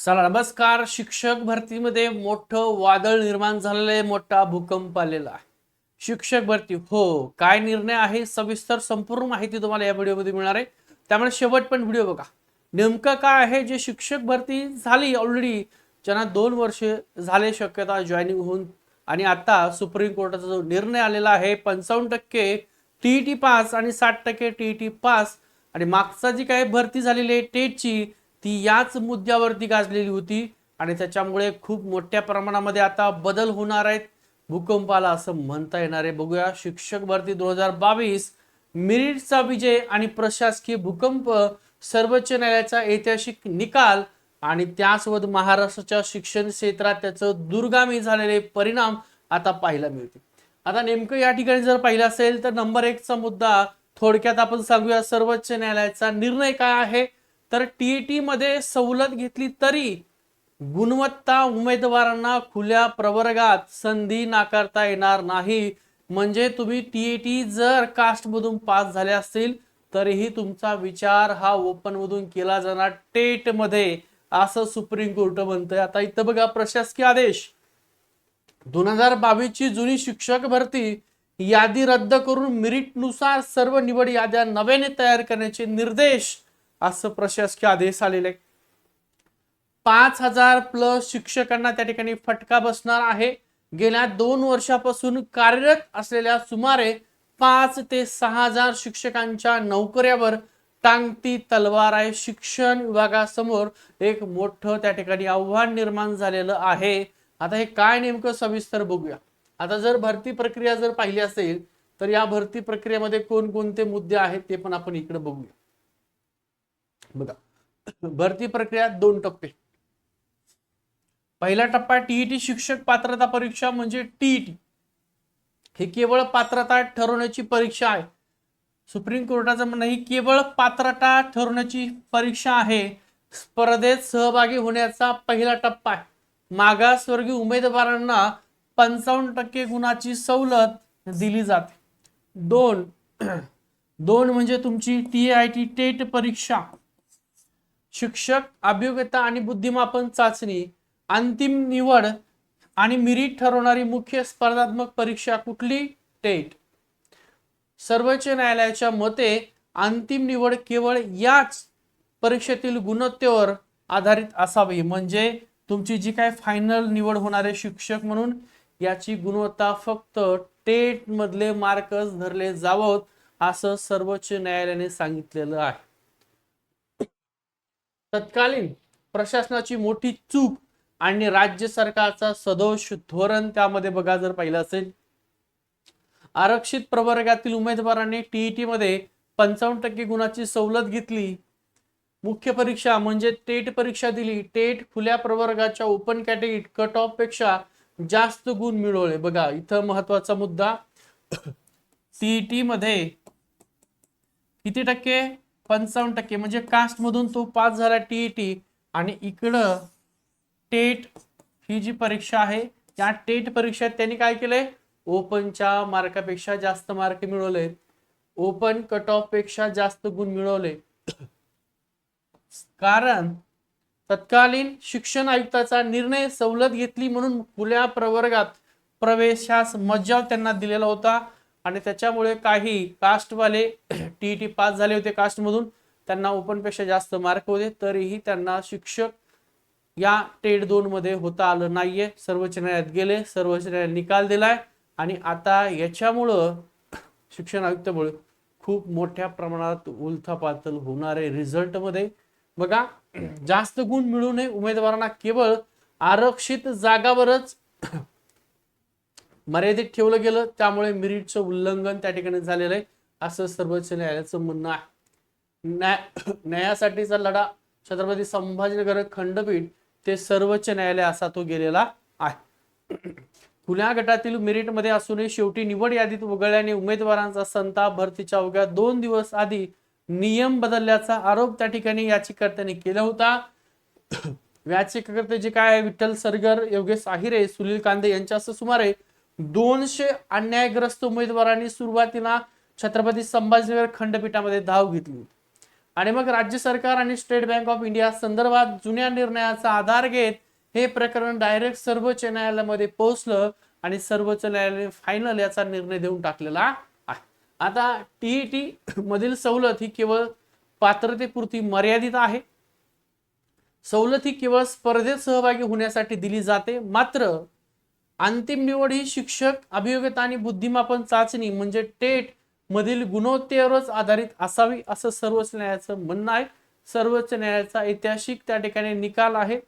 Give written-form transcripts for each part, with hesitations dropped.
चला नमस्कार. शिक्षक भरतीमध्ये मोठं वादळ निर्माण झालेलं आहे, मोठा भूकंप आलेला आहे. शिक्षक भरती हो काय निर्णय आहे सविस्तर संपूर्ण माहिती तुम्हाला या व्हिडिओमध्ये मिळणार आहे, त्यामुळे शेवट पण व्हिडिओ बघा. नेमकं काय आहे जे शिक्षक भरती झाली ऑलरेडी, ज्यांना 2 वर्ष झाले शक्यता जॉईनिंग होऊन, आणि आता सुप्रीम कोर्टाचा जो निर्णय आलेला आहे 55% टीईटी पास आणि 60% टीईटी पास, आणि मागचा जी काही भरती झालेली आहे टेटची ती याच मुद्द्यावरती गाजलेली होती, आणि त्याच्यामुळे खूप मोठ्या प्रमाणामध्ये आता बदल होणार आहेत. भूकंपाला असं म्हणता येणार आहे. बघूया शिक्षक भरती 2022 मेरिटचा विजय आणि प्रशासकीय भूकंप, सर्वोच्च न्यायालयाचा ऐतिहासिक निकाल आणि त्यासोबत महाराष्ट्राच्या शिक्षण क्षेत्रात त्याचं दूरगामी झालेले परिणाम आता पाहायला मिळते. आता नेमकं या ठिकाणी जर पाहिलं असेल तर नंबर 1चा मुद्दा थोडक्यात आपण सांगूया. सर्वोच्च न्यायालयाचा निर्णय काय आहे तर टीईटी मध्ये सवलत घेतली तरी गुणवत्ता उमेदवारांना खुल्या प्रवर्गात संधी नाकारता येणार नाही. म्हणजे तुम्ही टीईटी जर कास्ट मधून पास झाले असतील तरीही तुमचा विचार हा ओपन मधून केला जाणार टेट मध्ये, असं सुप्रीम कोर्ट म्हणतंय. आता इथं बघा प्रशासकीय आदेश 2022 ची जुनी शिक्षक भरती यादी रद्द करून मेरिटनुसार सर्व निवड याद्या नव्याने तयार करण्याचे निर्देश, असं प्रशासकीय आदेश आलेले. 5000+ शिक्षकांना त्या ठिकाणी फटका बसणार आहे. गेल्या 2 वर्षापासून कार्यरत असलेल्या सुमारे 5 ते 6000 शिक्षकांच्या नोकऱ्यावर टांगती तलवार आहे. शिक्षण विभागासमोर एक मोठं त्या ठिकाणी आव्हान निर्माण झालेलं आहे. आता हे काय नेमकं सविस्तर बघूया. आता जर भरती प्रक्रिया जर पाहिली असेल तर या भरती प्रक्रियेमध्ये कोणकोणते मुद्दे आहेत ते पण आपण इकडे बघूया. बघा, भरती प्रक्रिया 2 टप्पे. पहिला टप्पा टीईटी शिक्षक पात्रता परीक्षा म्हणजे टीईटी. ही केवळ पात्रता ठरवण्याची परीक्षा आहे. सुप्रीम कोर्टाचं म्हणणं ही केवळ पात्रता ठरवण्याची परीक्षा आहे. स्पर्धेत सहभागी होण्याचा पहिला टप्पा आहे. मागासवर्गीय उमेदवारांना 55% गुणाची सवलत दिली जाते. 2 म्हणजे तुमची टीआयटी टेट परीक्षा, शिक्षक अभियोग्यता आणि बुद्धिमापन चाचणी, अंतिम निवड आणि मेरिट ठरवणारी मुख्य स्पर्धात्मक परीक्षा कुठली? टेट. सर्वोच्च न्यायालयाच्या मते अंतिम निवड केवळ याच परीक्षेतील गुणवत्तेवर आधारित असावी. म्हणजे तुमची जी काय फायनल निवड होणारे शिक्षक म्हणून याची गुणवत्ता फक्त टेट मधले मार्कच धरले जावोत, असं सर्वोच्च न्यायालयाने सांगितलेलं आहे. तत्कालीन प्रशासनाची मोठी चूक आणि राज्य सरकारचा सदोष धोरण त्यामध्ये बघा जर पाहिलं असेल, आरक्षित प्रवर्गातील उमेदवारांनी टीईटी मध्ये 55% गुणाची सवलत घेतली. मुख्य परीक्षा म्हणजे टेट परीक्षा दिली. टेट खुल्या प्रवर्गाच्या ओपन कॅटेगरी कट ऑफ पेक्षा जास्त गुण मिळवले. बघा इथं महत्वाचा मुद्दा, टीईटी मध्ये किती टक्के? 55%. म्हणजे कास्ट मधून तो पास झाला टीईटी, आणि इकडं टेट ही जी परीक्षा आहे त्या टेट परीक्षेत त्यांनी काय केलंय, ओपनच्या मार्कापेक्षा जास्त मार्क मिळवले, ओपन कट ऑफ पेक्षा जास्त गुण मिळवले. कारण तत्कालीन शिक्षण आयुक्ताचा निर्णय सवलत घेतली म्हणून खुल्या प्रवर्गात प्रवेशास मज्जाव त्यांना दिलेला होता, आणि त्याच्यामुळे काही कास्टवाले टीईटी पास झाले होते कास्टमधून, त्यांना ओपन पेक्षा जास्त मार्क होते, तरीही त्यांना शिक्षक या टेट 2 मध्ये होता आलं नाहीये. सर्वोच्च न्यायालयात गेले, सर्वोच्च न्यायालयाने निकाल दिलाय, आणि आता याच्यामुळं शिक्षण आयुक्तामुळे खूप मोठ्या प्रमाणात उलथापालथ होणार आहे रिझल्ट मध्ये. बघा, जास्त गुण मिळू नये उमेदवारांना केवळ आरक्षित जागावरच मर्यादित ठेवलं गेलं, त्यामुळे मेरिटचं उल्लंघन त्या ठिकाणी झालेलं आहे, असं सर्वोच्च न्यायालयाचं म्हणणं आहे. न्यायासाठीचा लढा छत्रपती संभाजीनगर खंडपीठ ते सर्वोच्च न्यायालय असा तो गेलेला आहे. खुल्या गटातील मेरिट मध्ये असूनही शेवटी निवड यादीत वगळल्याने उमेदवारांचा संताप. भरतीच्या अवघ्या 2 दिवस आधी नियम बदलल्याचा आरोप त्या ठिकाणी याचिकाकर्त्यांनी केला होता. याचिकाकर्ते जे काय विठ्ठल सरगर, योगेश आहिरे, सुनील कांदे यांच्यासह सुमारे 200 अन्यायग्रस्त उमेदवारांनी सुरुवातीला छत्रपती संभाजीनगर खंडपीठामध्ये धाव घेतली. आणि मग राज्य सरकार आणि स्टेट बँक ऑफ इंडिया संदर्भात जुन्या निर्णयाचा आधार घेत हे प्रकरण डायरेक्ट सर्वोच्च न्यायालयामध्ये पोहोचलं आणि सर्वोच्च न्यायालयाने फायनल याचा निर्णय देऊन टाकलेला आहे. आता टीईटी मधील सवलत ही केवळ पात्रतेपुरती मर्यादित आहे. सवलत ही केवळ स्पर्धेत सहभागी होण्यासाठी दिली जाते. मात्र अंतिम निवड ही शिक्षक अभियोग्यता आणि बुद्धिमापन चाचणी म्हणजे टेट मधील गुणवत्तेवरच आधारित असावी असं सर्वोच्च न्यायालयाचं म्हणणं आहे. सर्वोच्च न्यायालयाचा ऐतिहासिक त्या ठिकाणी निकाल आहे.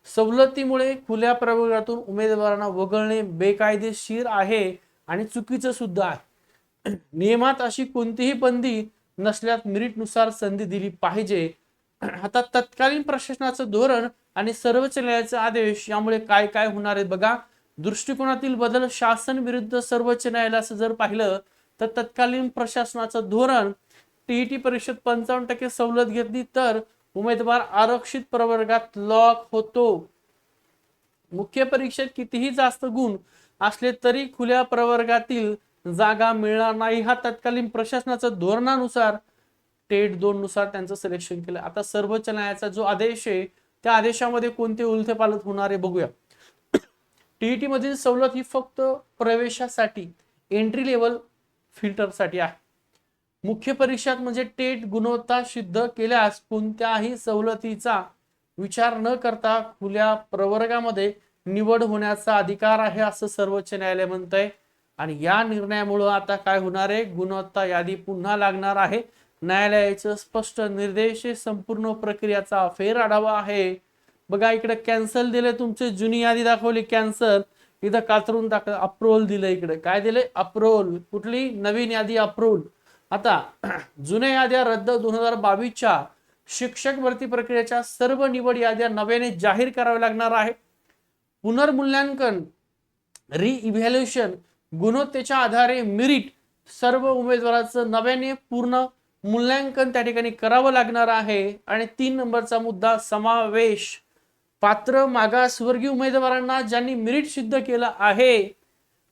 सवलतीमुळे खुल्या प्रवर्गातून उमेदवारांना वगळणे बेकायदेशीर आहे आणि चुकीचं सुद्धा आहे. नियमात अशी कोणतीही बंदी नसल्यास मेरिटनुसार संधी दिली पाहिजे. आता तत्कालीन प्रशासनाचं धोरण आणि सर्वोच्च न्यायालयाचे आदेश यामुळे काय काय होणार आहे बघा. दृष्टिकोनातील बदल शासन विरुद्ध सर्वोच्च न्यायालयाचं जर पाहिलं तर तत्कालीन प्रशासनाचं धोरण टीईटी परीक्षेत 55% सवलत घेतली तर उमेदवार आरक्षित प्रवर्गात लॉक होतो. मुख्य परीक्षेत कितीही जास्त गुण असले तरी खुल्या प्रवर्गातील जागा मिळणार नाही. हा तत्कालीन प्रशासनाचं धोरणानुसार टेट 2 नुसार त्यांचं सिलेक्शन केलं. आता सर्वोच्च न्यायालयाचा जो आदेश आहे त्या आदेशामध्ये कोणते उलथेपालथ होणार आहे बघूया. टीईटी मधील सवलत ही फक्त प्रवेशासाठी एंट्री लेवल फिल्टरसाठी आहे. मुख्य परीक्षात म्हणजे टेट गुणवत्ता सिद्ध केल्यास कोणत्याही सवलतीचा विचार न करता खुल्या प्रवर्गामध्ये निवड होण्याचा अधिकार आहे असं सर्वोच्च न्यायालय म्हणतंय. आणि या निर्णयामुळे आता काय होणार आहे, गुणवत्ता यादी पुन्हा लागणार आहे. न्यायालयाचं स्पष्ट निर्देश संपूर्ण प्रक्रियाचा फेर आढावा आहे. बघा इकडे कॅन्सल दिले, तुमची जुनी यादी दाखवली कॅन्सल, इथं कातरून टाकलं अप्रूव्हल दिलं. इकडे काय दिले, अप्रूव्हल. कुठली नवीन यादी अप्रूव्हल. आता जुन्या याद्या रद्द. 2022च्या शिक्षक भरती प्रक्रियेच्या सर्व निवड याद्या नव्याने जाहीर कराव्या लागणार आहे. पुनर्मूल्यांकन रिइव्हॅल्युएशन गुणवत्तेच्या आधारे मेरिट सर्व उमेदवाराचं नव्याने पूर्ण मूल्यांकन त्या ठिकाणी करावं लागणार आहे. आणि 3 नंबरचा मुद्दा समावेश. पात्र मागासवर्गीय उमेदवारांना ज्यांनी मेरिट सिद्ध केलं आहे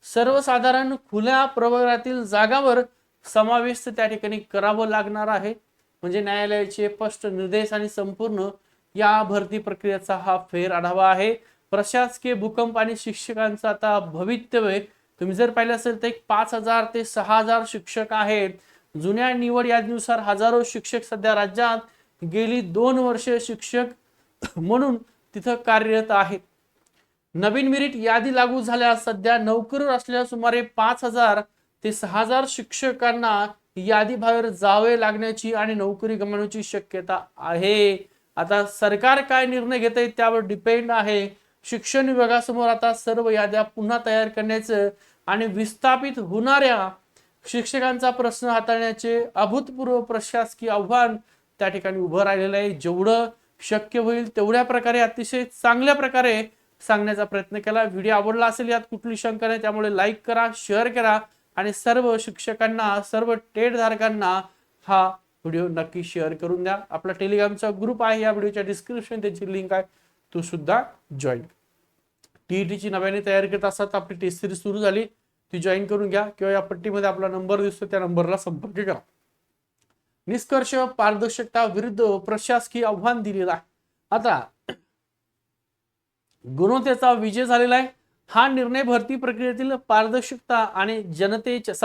सर्वसाधारण खुल्या प्रवर्गातील जागावर समावेश त्या ठिकाणी करावं लागणार आहे. म्हणजे न्यायालयाचे स्पष्ट निर्देश आणि संपूर्ण या भरती प्रक्रियेचा हा फेर आढावा आहे. प्रशासकीय भूकंप आणि शिक्षकांचा आता भवितव्य तुम्ही जर पाहिलं असेल तर 5,000 ते 6,000 शिक्षक आहेत. जुन्या निवड यादीनुसार हजारो शिक्षक सध्या राज्यात गेली 2 वर्षे शिक्षक म्हणून तिथं कार्यरत आहेत. नवीन मेरिट यादी लागू झाल्यास सध्या नोकरीवर असलेल्या सुमारे 5,000 ते 6,000 शिक्षकांना यादी बाहेर जावे लागण्याची आणि नोकरी गमावण्याची शक्यता आहे. आता सरकार काय निर्णय घेत आहे त्यावर डिपेंड आहे. शिक्षण विभागासमोर आता सर्व याद्या पुन्हा तयार करण्याचं आणि विस्थापित होणाऱ्या शिक्षकांचा प्रश्न हाताळण्याचे अभूतपूर्व प्रशासकीय आव्हान त्या ठिकाणी उभं राहिलेलं आहे. जेवढं शक्य होईल तेवढ्या प्रकारे अतिशय चांगल्या प्रकारे सांगण्याचा प्रयत्न केला. व्हिडिओ आवडला असेल यात कुठली शंका नाही, त्यामुळे लाईक करा, शेअर करा आणि सर्व शिक्षकांना, सर्व टेट धारकांना हा व्हिडिओ नक्की शेअर करून द्या. आपला टेलिग्रामचा ग्रुप आहे, या व्हिडिओच्या डिस्क्रिप्शन त्याची लिंक आहे, तो सुद्धा जॉईन. टीईटीची नव्याने तयारी करत असतात, आपली टेस्ट सिरीज सुरू झाली, ती जॉईन करून घ्या किंवा या पट्टीमध्ये आपला नंबर दिसतो त्या नंबरला संपर्क करा. निष्कर्ष पारदर्शकता विरुद्ध प्रशासकीय आव्हान दिलेला आहे. आता गुणवत्तेचा विजय झालेला आहे. हा निर्णय भरती प्रक्रियेतील पारदर्शकता आणि जनतेच्या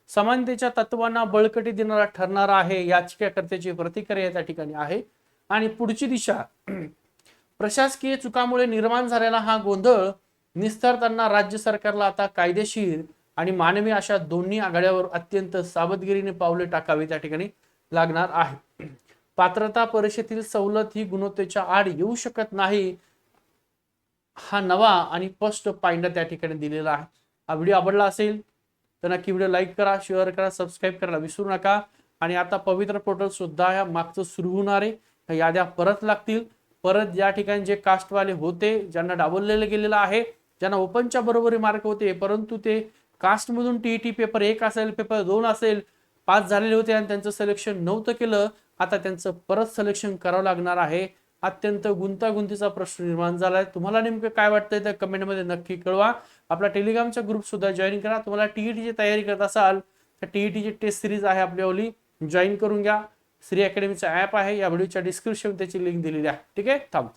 समानतेच्या तत्वांना बळकटी देणारा ठरणारा आहे. याचिकाकर्त्याची प्रतिक्रिया त्या ठिकाणी आहे. आणि पुढची दिशा, प्रशासकीय चुकामुळे निर्माण झालेला हा गोंधळ निस्तारताना राज्य सरकारला आता कायदेशीर आणि मानवी अशा दोन्ही आघाड्यावर अत्यंत सावधगिरीने पावले टाकावी त्या ठिकाणी लागणार आहे. पात्रता परीक्षेतील सवलत ही गुणवत्तेच्या आड येऊ शकत नाही, हा नवा आणि स्पष्ट पायंडा त्या ठिकाणी दिलेला आहे. हा व्हिडिओ आवडला असेल तर नक्की व्हिडिओ लाईक करा, शेअर करा, सबस्क्राईब करायला विसरू नका. आणि आता पवित्र पोर्टल सुद्धा या मागचं सुरू होणार आहे, याद्या परत लागतील. परत या ठिकाणी जे कास्टवाले होते ज्यांना डावललेलं गेलेलं आहे, ज्यांना ओपनच्या बरोबरी मार्क होते परंतु ते कास्ट मधून टीईटी पेपर 1 असेल, पेपर 2 असेल, पास झालेले होते आणि त्यांचं सिलेक्शन नव्हतं केलं, आता त्यांचं परत सिलेक्शन करावं लागणार आहे. अत्यंत गुंतागुंतीचा प्रश्न निर्माण झालाय. तुम्हाला नेमकं काय वाटतंय त्या कमेंटमध्ये नक्की कळवा. आपला टेलिग्रामचा ग्रुप सुद्धा जॉईन करा. तुम्हाला टीईटीची तयारी करत असाल तर टीईटीची टेस्ट सिरीज आहे आपल्यावली, जॉईन करून घ्या. श्री अकॅडमीचा ऍप आहे, या व्हिडिओच्या डिस्क्रिप्शन त्याची लिंक दिलेली आहे. ठीक आहे, थांब.